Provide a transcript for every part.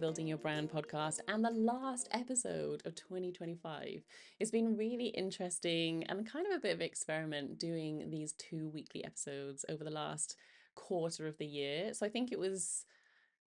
Building Your Brand podcast and the last episode of 2025. It's been really interesting and kind of a bit of an experiment doing these 2 weekly episodes over the last quarter of the year. So I think it was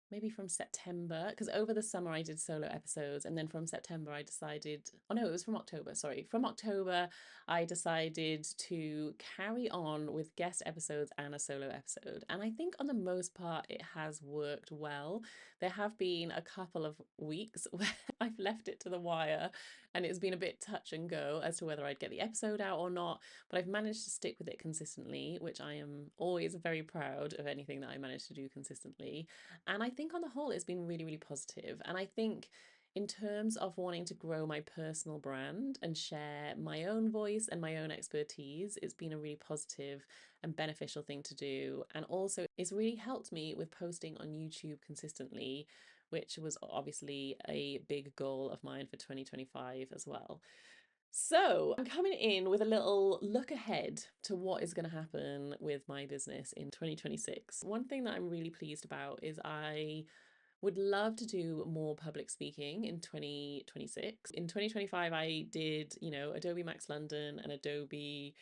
maybe from September, because over the summer I did solo episodes, and then from September I decided, oh no, it was from October, sorry. From October, I decided to carry on with guest episodes and a solo episode. And I think on the most part, it has worked well. There have been a couple of weeks where I've left it to the wire and it's been a bit touch and go as to whether I'd get the episode out or not, but I've managed to stick with it consistently, which I am always very proud of anything that I manage to do consistently. And I think on the whole, it's been really, really positive. And I think in terms of wanting to grow my personal brand and share my own voice and my own expertise, it's been a really positive and beneficial thing to do. And also, it's really helped me with posting on YouTube consistently, which was obviously a big goal of mine for 2025 as well. So, I'm coming in with a little look ahead to what is going to happen with my business in 2026. One thing that I'm really pleased about is I would love to do more public speaking in 2026. In 2025, I did, Adobe Max London and Adobe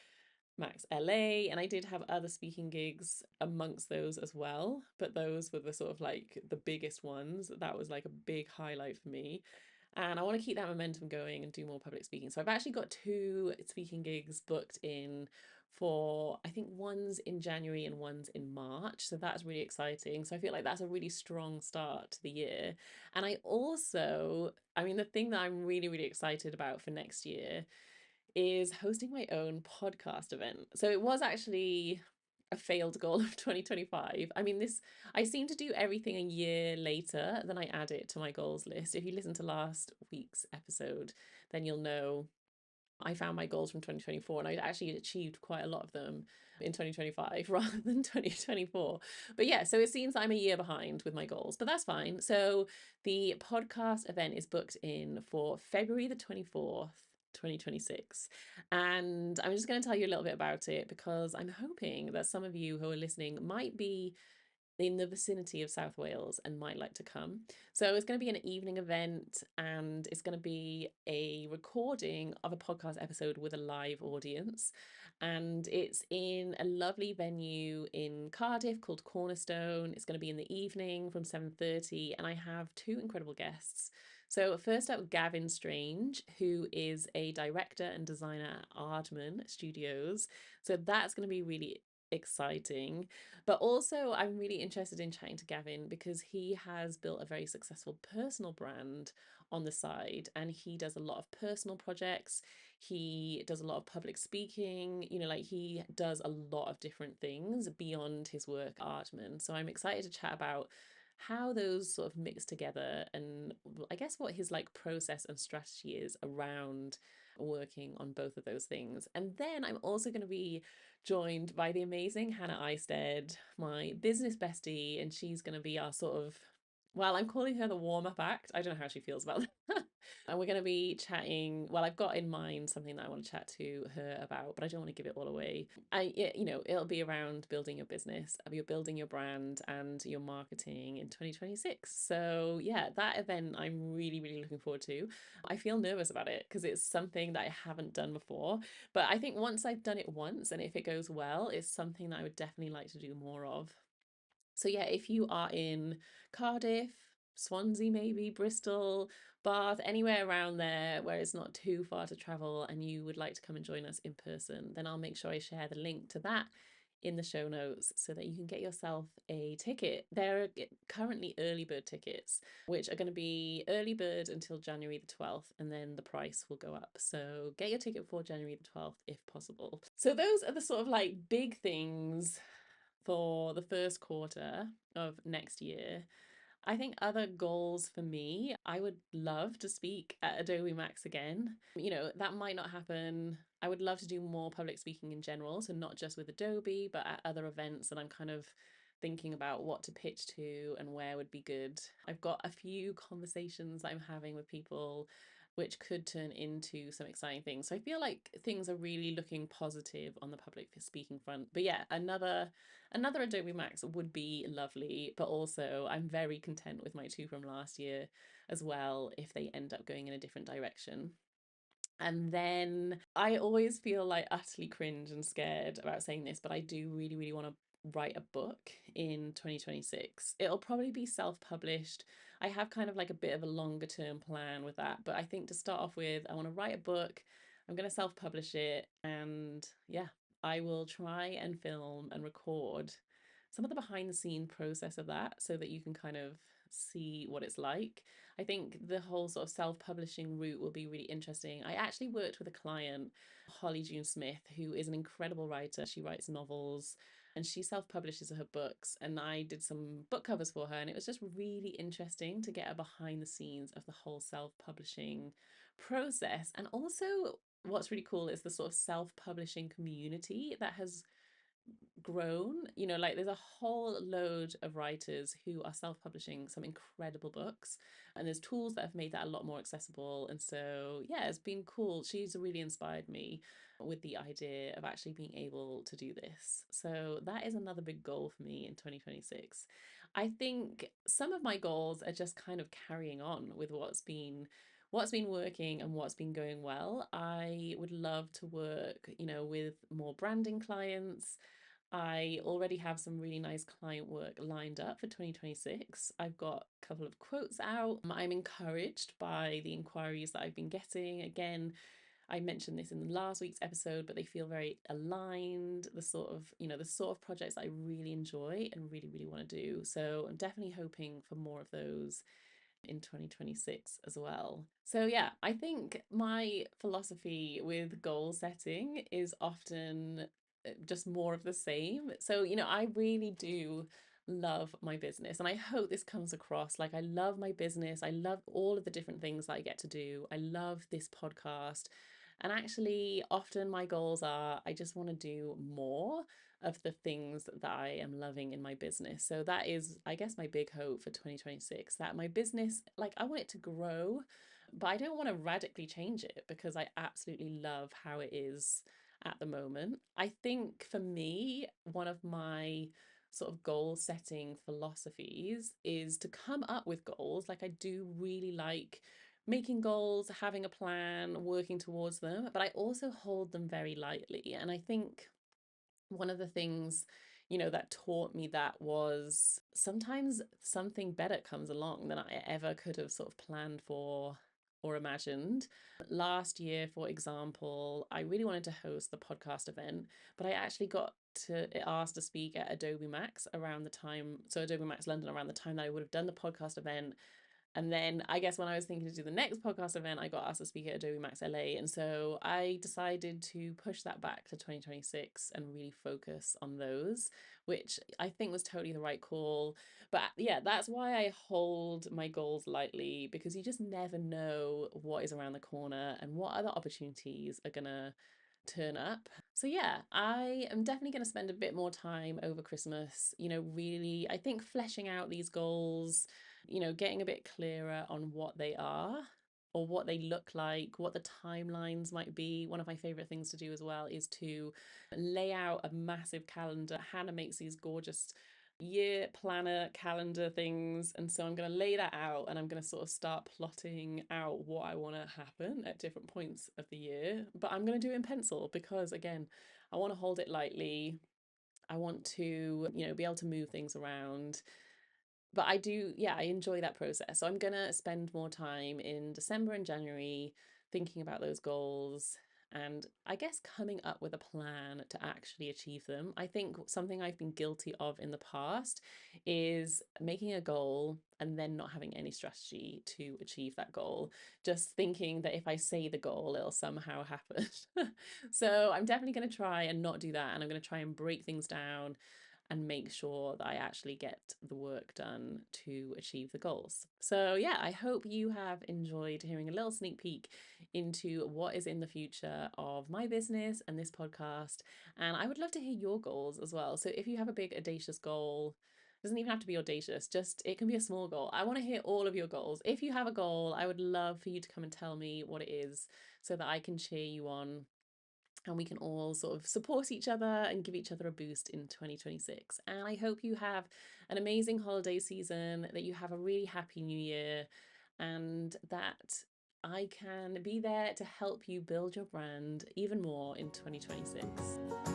Max LA, and I did have other speaking gigs amongst those as well, but those were the sort of like the biggest ones. That was like a big highlight for me. And I want to keep that momentum going and do more public speaking. So I've actually got 2 speaking gigs booked in for, I think one's in January and one's in March. So that's really exciting. So I feel like that's a really strong start to the year. And the thing that I'm really, really excited about for next year is hosting my own podcast event. So it was actually a failed goal of 2025. I seem to do everything a year later than I add it to my goals list. If you listen to last week's episode, then you'll know I found my goals from 2024 and I actually achieved quite a lot of them in 2025 rather than 2024. But yeah, so it seems I'm a year behind with my goals, but that's fine. So the podcast event is booked in for February the 24th. 2026. And I'm just going to tell you a little bit about it because I'm hoping that some of you who are listening might be in the vicinity of South Wales and might like to come. So it's going to be an evening event and it's going to be a recording of a podcast episode with a live audience. And it's in a lovely venue in Cardiff called Cornerstone. It's going to be in the evening from 7:30 and I have 2 incredible guests. So first up, Gavin Strange, who is a director and designer at Aardman Studios. So that's going to be really exciting. But also, I'm really interested in chatting to Gavin because he has built a very successful personal brand on the side and he does a lot of personal projects. He does a lot of public speaking, he does a lot of different things beyond his work at Artman. So I'm excited to chat about how those sort of mix together and I guess what his process and strategy is around working on both of those things. And then I'm also going to be joined by the amazing Hannah Eisted, my business bestie, and she's going to be our sort of, well, I'm calling her the warm-up act. I don't know how she feels about that. And we're going to be chatting. Well, I've got in mind something that I want to chat to her about, but I don't want to give it all away. It'll be around building your business, you're building your brand and your marketing in 2026. So yeah, that event I'm really, really looking forward to. I feel nervous about it because it's something that I haven't done before. But I think once I've done it once and if it goes well, it's something that I would definitely like to do more of. So yeah, if you are in Cardiff, Swansea, maybe Bristol, Bath, anywhere around there where it's not too far to travel and you would like to come and join us in person, then I'll make sure I share the link to that in the show notes so that you can get yourself a ticket. There are currently early bird tickets, which are going to be early bird until January the 12th, and then the price will go up. So get your ticket for January the 12th if possible. So those are the sort of big things for the first quarter of next year. I think other goals for me, I would love to speak at Adobe Max again. That might not happen. I would love to do more public speaking in general, so not just with Adobe, but at other events. And I'm kind of thinking about what to pitch to and where would be good. I've got a few conversations that I'm having with people which could turn into some exciting things. So I feel like things are really looking positive on the public speaking front. But yeah, another Adobe Max would be lovely, but also I'm very content with my two from last year as well if they end up going in a different direction. And then I always feel like utterly cringe and scared about saying this, but I do really, really want to write a book in 2026. It'll probably be self-published. I have kind of like a bit of a longer term plan with that, but I think to start off with, I want to write a book. I'm going to self-publish it, and yeah, I will try and film and record some of the behind the scene process of that so that you can kind of see what it's like. I think the whole sort of self-publishing route will be really interesting. I actually worked with a client, Holly June Smith, who is an incredible writer. She writes novels and she self-publishes her books, and I did some book covers for her, and it was just really interesting to get a behind the scenes of the whole self-publishing process. And also what's really cool is the sort of self-publishing community that has grown. Like there's a whole load of writers who are self-publishing some incredible books, and there's tools that have made that a lot more accessible. And so yeah, it's been cool. She's really inspired me with the idea of actually being able to do this. So that is another big goal for me in 2026. I think some of my goals are just kind of carrying on with what's been working and what's been going well. I would love to work, with more branding clients. I already have some really nice client work lined up for 2026. I've got a couple of quotes out. I'm encouraged by the inquiries that I've been getting. Again, I mentioned this in last week's episode, but they feel very aligned, the sort of projects I really enjoy and really, really want to do. So I'm definitely hoping for more of those in 2026 as well. So yeah, I think my philosophy with goal setting is often just more of the same. So, I really do love my business, and I hope this comes across. Like, I love my business. I love all of the different things that I get to do. I love this podcast. And actually, often my goals are I just want to do more of the things that I am loving in my business. So that is, I guess, my big hope for 2026, that my business, like, I want it to grow, but I don't want to radically change it because I absolutely love how it is at the moment. I think for me, one of my sort of goal setting philosophies is to come up with goals. Like, I do really like making goals, having a plan, working towards them, but I also hold them very lightly. And I think one of the things, that taught me that was sometimes something better comes along than I ever could have sort of planned for or imagined. Last year, for example, I really wanted to host the podcast event, but I actually got to asked to speak at Adobe Max around the time, so Adobe Max London, around the time that I would have done the podcast event. And then I guess when I was thinking to do the next podcast event, I got asked to speak at Adobe Max LA. And so I decided to push that back to 2026 and really focus on those, which I think was totally the right call. But yeah, that's why I hold my goals lightly, because you just never know what is around the corner and what other opportunities are going to turn up. So yeah, I am definitely going to spend a bit more time over Christmas, really, I think, fleshing out these goals, getting a bit clearer on what they are or what they look like, what the timelines might be. One of my favorite things to do as well is to lay out a massive calendar. Hannah makes these gorgeous year planner calendar things, and so I'm going to lay that out, and I'm going to sort of start plotting out what I want to happen at different points of the year. But I'm going to do it in pencil because, again, I want to hold it lightly. I want to, be able to move things around. But I do, yeah, I enjoy that process. So I'm going to spend more time in December and January thinking about those goals, and I guess coming up with a plan to actually achieve them. I think something I've been guilty of in the past is making a goal and then not having any strategy to achieve that goal, just thinking that if I say the goal, it'll somehow happen. So I'm definitely going to try and not do that. And I'm going to try and break things down and make sure that I actually get the work done to achieve the goals. So, yeah, I hope you have enjoyed hearing a little sneak peek into what is in the future of my business and this podcast. And I would love to hear your goals as well. So, if you have a big, audacious goal, doesn't even have to be audacious, just it can be a small goal. I want to hear all of your goals. If you have a goal, I would love for you to come and tell me what it is so that I can cheer you on and we can all sort of support each other and give each other a boost in 2026. And I hope you have an amazing holiday season, that you have a really happy new year, and that I can be there to help you build your brand even more in 2026.